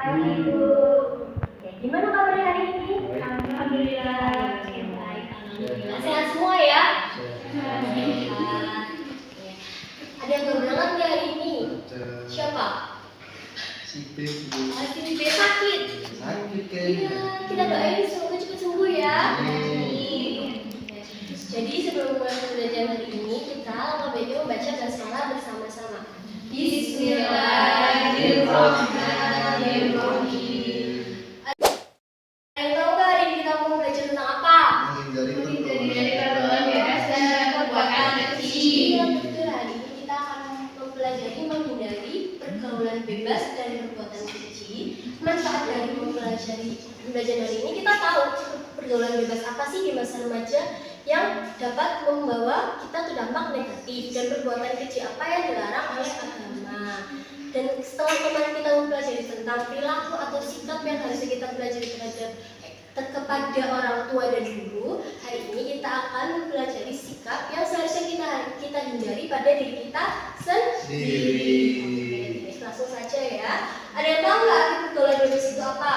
pagi, Bu. Ya, gimana kabarnya hari ini? Alhamdulillah. Baik, alhamdulillah. Sehat semua ya? Sehat. Ya. Ada yang baru berangkat nggak hari ini? Siapa? Si B, Bu. Si B sakit. Sakit kayaknya. Iya, kita doain semoga cepat sembuh ya. Amin. Jadi sebelum mulai pembelajaran hari ini, kita langkah baiknya membaca basmalah bersama-sama. Bismillahirrahmanirrahim. Ada yang tahu nggak hari ini kita mau belajar tentang apa? Menghindari pergaulan bebas dan perbuatan keji. Iya betul, hari ini kita akan mempelajari menghindari pergaulan bebas dan perbuatan keji. Manfaat dari mempelajari pembelajaran hari ini, kita tahu pergaulan bebas apa sih di masa remaja yang dapat membawa kita tuh dampak negatif, dan perbuatan keji apa yang dilarang oleh agama. Dan setelah kemarin kita mempelajari tentang perilaku atau sikap yang harus kita pelajari kepada orang tua dan guru, hari ini kita akan mempelajari sikap yang seharusnya kita hindari pada diri kita sendiri. Oke, langsung saja ya. Ada yang tahu nggak pergaulan bebas itu apa?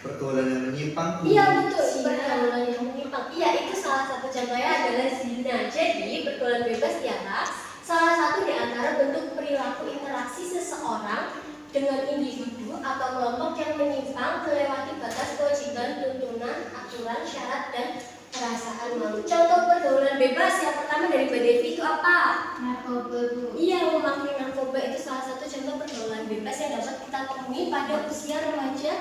Pergaulan yang menyimpang. Iya betul, pergaulan yang menyimpang. Iya, itu salah satu contohnya adalah zina. Jadi pergaulan bebas ialah salah satu di antara bentuk perilaku interaksi seseorang dengan individu atau kelompok yang menyimpang melewati batas kewajiban, tuntunan, aturan, syarat, dan perasaan malu. Contoh pergaulan bebas yang pertama dari Mbak Devi itu apa? Narkoba, Bu. Iya, memakai narkoba itu salah satu contoh pergaulan bebas yang dapat kita temui pada usia remaja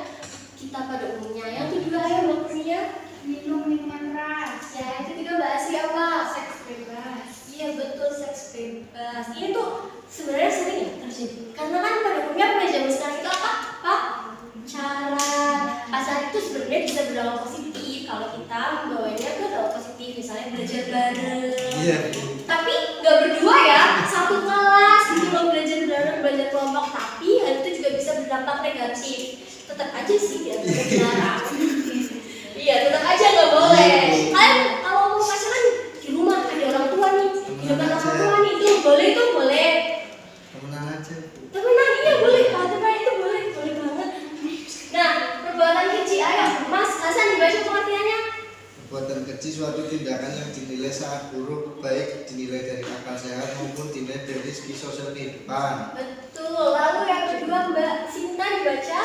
kita pada umumnya. Yang kedua ya Mbak Kurnia, Minum minuman keras. ya yang ketiga Mbak Asri apa? Seks bebas. Iya betul, seks bebas. Ini tuh sebenarnya sering ya terjadi. Karena kan pada umumnya pada zaman sekarang itu apa? Pacaran. Pacaran itu sebenarnya bisa berdampak positif kalau kita membawanya ke dampak positif, misalnya belajar bareng. Iya. Tapi nggak berdua ya, satu kelas gitu loh, belajar bareng, belajar kelompok. Tapi hal itu juga bisa berdampak negatif. Tetap aja sih ya, tetap dilarang. Iya, tetap aja nggak boleh. Kalian kalau mau pacaran di rumah ada orang tua nih, di depan orang tua nih, itu boleh, itu boleh. Temenan aja, Bu. Temenan, iya boleh. Kalau temenan itu boleh, boleh banget. Nah, perbuatan keji, ayo Mas Hasan dibaca pengertiannya. Perbuatan keji suatu tindakan yang dinilai sangat buruk, baik dinilai dari akal sehat maupun dinilai dari segi sosial kehidupan. Betul. Lalu yang kedua Mbak Sinta dibaca.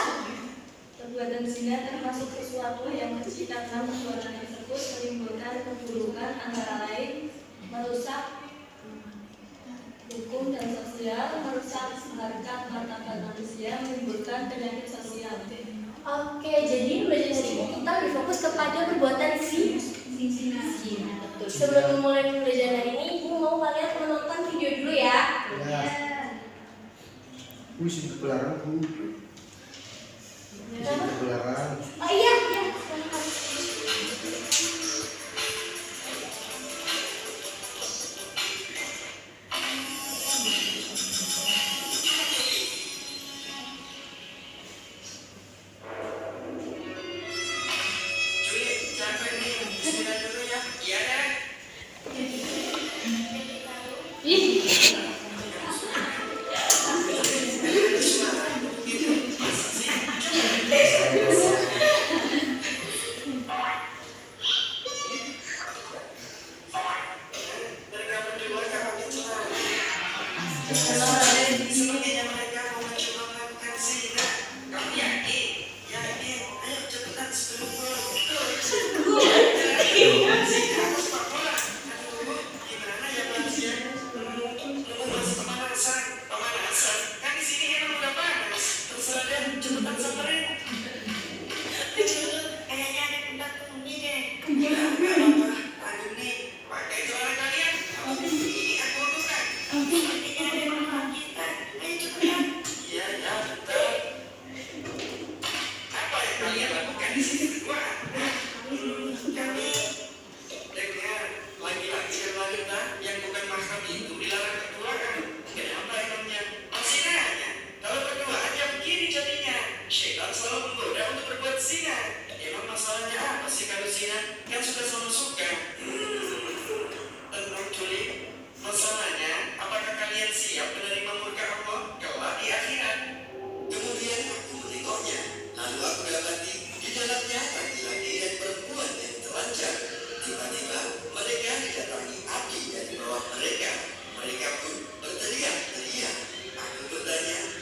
Perbuatan zina termasuk sesuatu yang keji karena perbuatan tersebut menimbulkan keburukan antara lain merusak hukum dan sosial, merusak harkat martabat manusia, menimbulkan penyakit sosial. Oke, jadi belajar hari ini kita berfokus kepada perbuatan zina. Betul. Sebelum memulai pembelajaran hari ini, Ibu mau kalian menonton video dulu ya. Ya. Bu, sini ke belakang, Bu. Sini ke belakang. Oh iya.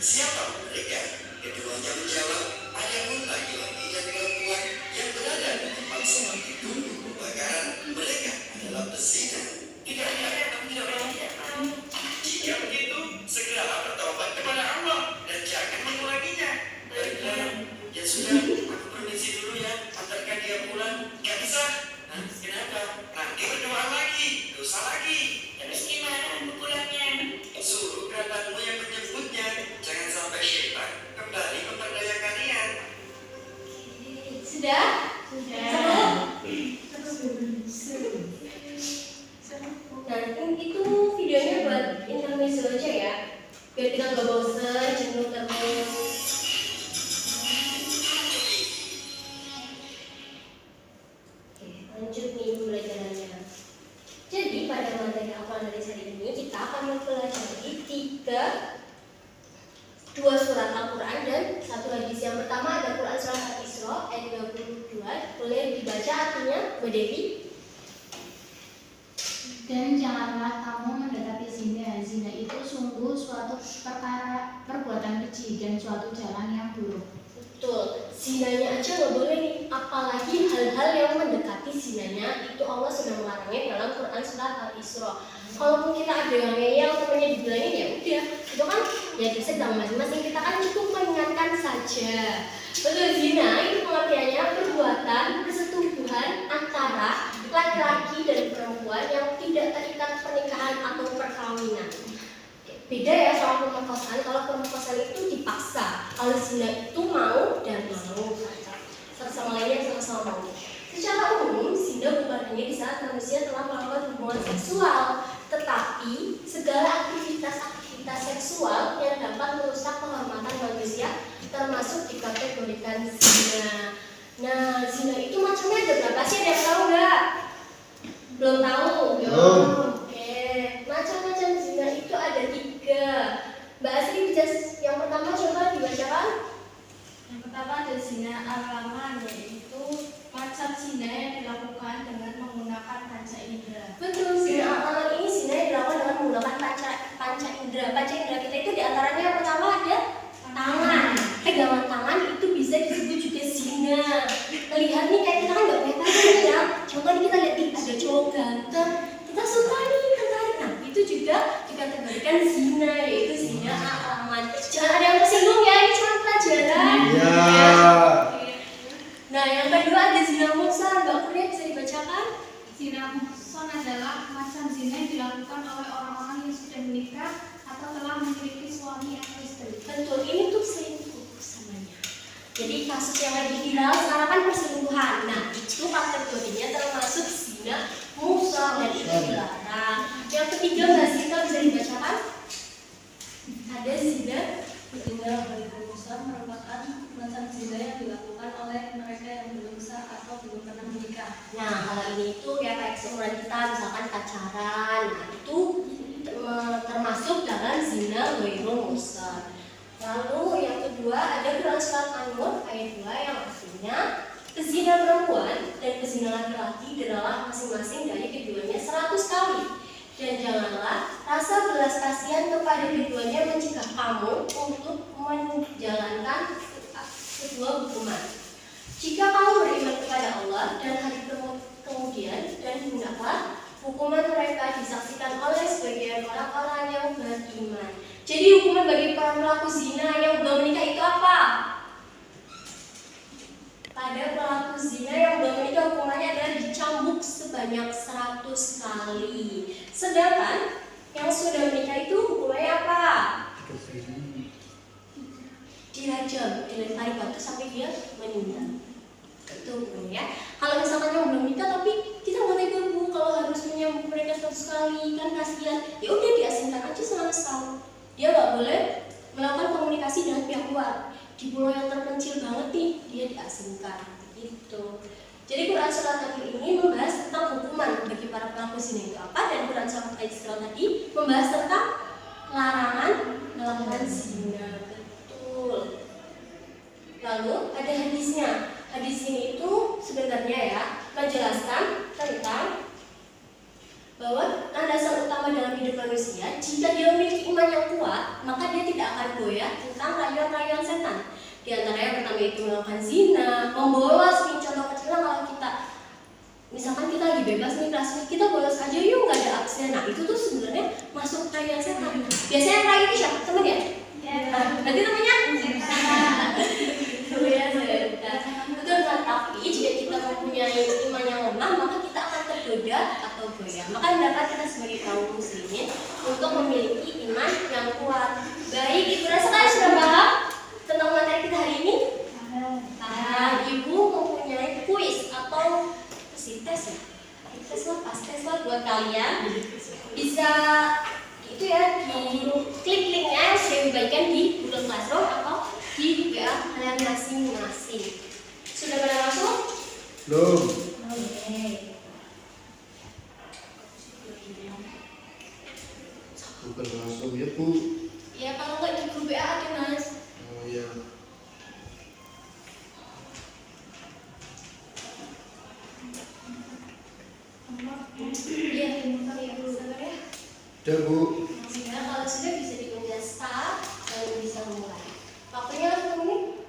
Siapa mereka? Keduanya menjawab, ada pun laki-laki dan perempuan yang berada di tempat sholat itu kebakaran. Mereka adalah pezina. Tidak. Jika begitu, segeralah bertobat kepada Allah dan jangan mengulanginya. Baiklah, ya sudah, aku permisi dulu ya, antarkan dia pulang. Gak bisa. Kenapa? Nanti berdoa lagi, dosa lagi. Terus gimana pukulannya? Suruh kerabatmu yang menyebutnya. Jangan sampai syaitan kembali memperdaya kalian. Sudah? Nah, itu videonya buat intermezzo aja ya, biar kita gak bosan, jenuh terus. Oke, lanjut nih pembelajarannya. Jadi pada materi hafalan dari hari ini kita akan mempelajari dua surat Al-Quran dan satu hadis. Yang pertama ada Quran surat Al-Isra ayat 22. Boleh dibaca artinya, Bu Devi? Dan janganlah kamu mendekati zina. Zina itu sungguh suatu perbuatan keji dan suatu jalan yang buruk. Betul, zinanya aja nggak boleh nih, apalagi hal-hal yang mendekati zinanya itu Allah sudah melarangnya dalam Quran surat Al-Isra. Kalaupun kita ada yang ngeyel temennya dibilangin, ya udah, itu kan ya sedang masing-masing, kita kan cukup mengingatkan saja. Betul, zina itu pengertiannya perbuatan persetubuhan antara laki-laki dan perempuan yang tidak terikat pernikahan atau perkawinan. Beda ya sama pemerkosaan. Kalau pemerkosaan itu dipaksa, kalau zina itu mau dan mau, sama lainnya sama-sama mau. Secara umum, zina bukan hanya di saat manusia telah melakukan hubungan seksual, tetapi segala aktivitas seksual yang dapat merusak kehormatan manusia termasuk dikategorikan zina. Nah, zina itu macamnya ada berapa sih? Ada yang tahu nggak? Belum tahu? Belum. Oke, macam-macam zina itu ada 3. Mbak Asri bisa yang pertama coba dibacakan. Yang pertama ada zina al-laman, yaitu macam zina yang dilakukan dengan menggunakan panca indera. Betul, zina al-laman ini zina yang dilakukan dengan menggunakan panca indera. Panca indera kita itu diantaranya yang pertama ada tangan. Pegangan tangan itu bisa disebut juga zina. Melihat nih kayak kita kan nggak punya tangan ya. Contoh nih kita lihat, ih ada cowok ganteng, kita suka nih, tertarik. Nah itu juga dikategorikan zina, yaitu zina al-laman. Jangan ada yang tersinggung ya, ini cuma pelajaran. Ya. Nah yang kedua ada zina muhsan. Mbak Kurnia bisa dibacakan? Zina muhsan adalah macam zina yang dilakukan oleh orang-orang yang sudah menikah atau telah memiliki suami atau istri. Betul, ini tuh selingkuh samanya. Jadi kasus yang lagi viral sekarang kan perselingkuhan. Nah itu kategorinya termasuk zina muhsan dan itu dilarang. Yang ketiga Mbak Sita bisa dibacakan? Ada zina. Zina bermusa merupakan macam zina yang dilakukan oleh mereka yang belum sah atau belum pernah menikah. Nah kalau ini itu ya kayak seumuran kita, misalkan pacaran. Nah itu termasuk dalam zina ghairul muhsan. Lalu yang kedua ada Quran surat An-Nur ayat 2 yang artinya pezina perempuan dan pezina laki-laki adalah masing-masing dari keduanya 100 kali. Dan janganlah rasa belas kasihan kepada keduanya mencegah kamu untuk menjalankan kedua hukuman. Jika kamu beriman kepada Allah dan hari kemudian, dan hendaklah hukuman mereka disaksikan oleh sebagian orang-orang yang beriman. Jadi hukuman bagi para pelaku zina yang belum menikah itu apa? Pada pelaku zina yang belum menikah hukumannya adalah dicambuk sebanyak 100 kali. Sedangkan yang sudah menikah itu hukumannya apa? Dirajam, dilempari batu sampai dia meninggal. Itu hukumnya. Kalau misalkan yang belum nikah tapi kita boleh ganggu, kalau harus menyambut mereka 100 kali kan kasihan, ya udah diasingkan aja selama setahun. Dia nggak boleh melakukan komunikasi dengan pihak luar. Di pulau yang terpencil banget nih dia diasingkan gitu. Jadi Quran surat Al-Isra ini membahas tentang hukuman bagi para pelaku zina itu apa, dan Quran surat Al-Isra tadi membahas tentang larangan melakukan zina. Betul. Lalu ada hadisnya. Hadis ini itu sebenarnya ya menjelaskan tentang bahwa landasan utama dalam hidup manusia, jika dia memiliki iman yang kuat, maka dia tidak akan goyah tentang rayuan-rayuan setan. Di antara yang pertama itu melakukan zina, membolos nih, contoh kecilnya kalau kita misalkan kita lagi bebas nih kelasnya, kita bolos aja yuk, nggak ada absen. Nah itu tuh sebenarnya masuk rayuan setan. Biasanya yang rayu itu siapa? Temen ya? Berarti namanya? Ya, betul kan? Tapi jika kita mempunyai iman yang lemah, maka kita akan tergoda atau goyah. Maka dapat kita sebagai kaum muslimin untuk memiliki iman yang kuat. Baik, Ibu rasa kalian sudah paham tentang materi kita hari ini? Nah, Ibu mempunyai kuis atau tes ya? Tes lah, pas tes lah buat kalian. Bisa itu ya, di klik linknya yang sudah dibagikan di Google Classroom atau di WA kalian masing-masing. Sudah pada masuk? Belum. Oke. Bukan langsung ya Bu. Ya kalau nggak di grup WA aja Mas. Oh iya. Iya, sabar ya. Udah Bu. Ya, kalau sudah bisa dipencet start dan bisa mulai. Waktunya 1 menit.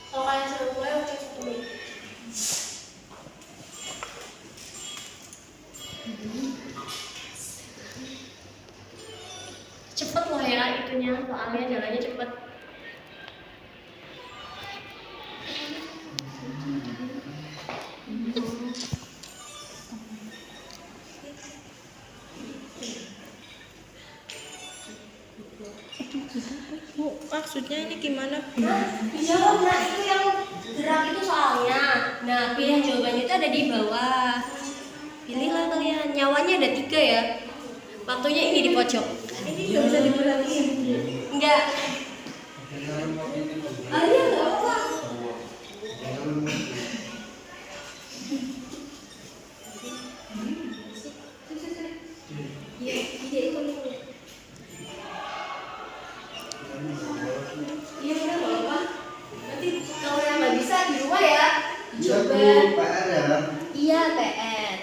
Kalau kalian sudah mulai, waktu 1 menit. Cepet loh ya itunya, soalnya jalannya cepet. Bu, maksudnya ini gimana? Nah, dijawab. Nah, itu yang gerak itu soalnya. Nah, pilihan jawabannya itu ada di bawah. Pilihlah kalian. Nyawanya ada 3 ya. Waktunya ini di pojok. Ini nggak bisa dikurangi. Enggak. Ah iya, enggak apa-apa. Iya, dia itu nih. Iya, udah enggak apa-apa. Nanti kalau yang nggak bisa di rumah ya. Iya Bu, Coba. PR ya. Iya, PR.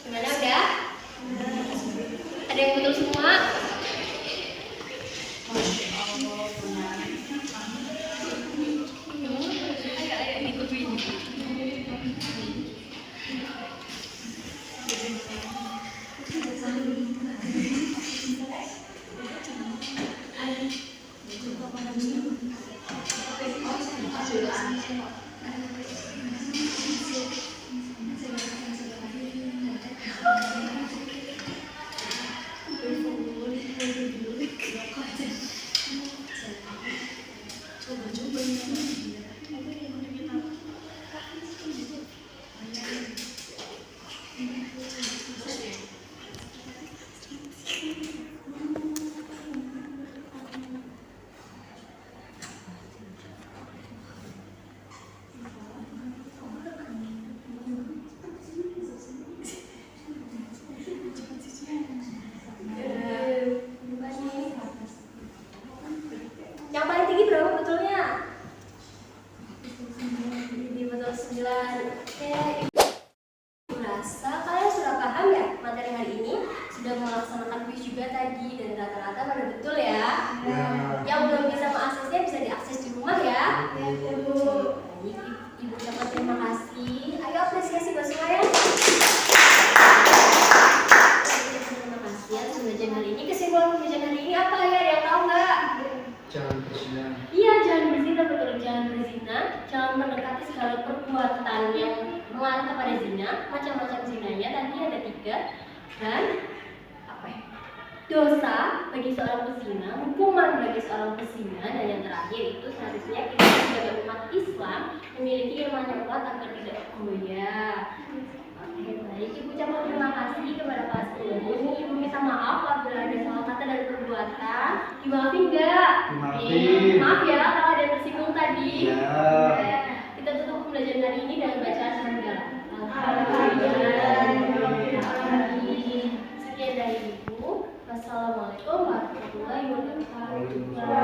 Gimana udah? Ada yang betul semua? Ayo ikut ini. Yang paling tinggi berapa betulnya? Ini betul 9. Oke. Rasa kalian sudah paham ya materi hari ini? Sudah melaksanakan kuis juga tadi dan rata-rata pada betul ya? Ya. Yang belum bisa mengaksesnya bisa diakses di rumah ya. Ibu, Ibu ucapkan terima kasih. Ayo apresiasi buat semuanya. Terima kasih atas pembelajaran hari ini. Kesimpulan pembelajaran hari ini apa ya? Ada yang tahu nggak? Jangan berzina. Iya, jangan berzina, betul, jangan berzina. Jangan mendekati segala perbuatan yang mengarah kepada zina. Macam-macam zinanya tadi ada 3. Dan apa ya? Dosa bagi seorang pezina, hukuman bagi seorang pezina, dan yang terakhir itu seharusnya kita sebagai umat Islam memiliki iman yang kuat agar tidak goyah. minta maaf apabila ada salah kata dan perbuatan. Dimaafin nggak? Dimaafin. Maaf ya kalau ada yang tersinggung tadi. Ya. Oke, kita tutup pembelajaran hari ini dengan bacaan hamdalah. Sekian dari Ibu. Wassalamualaikum warahmatullahi wabarakatuh.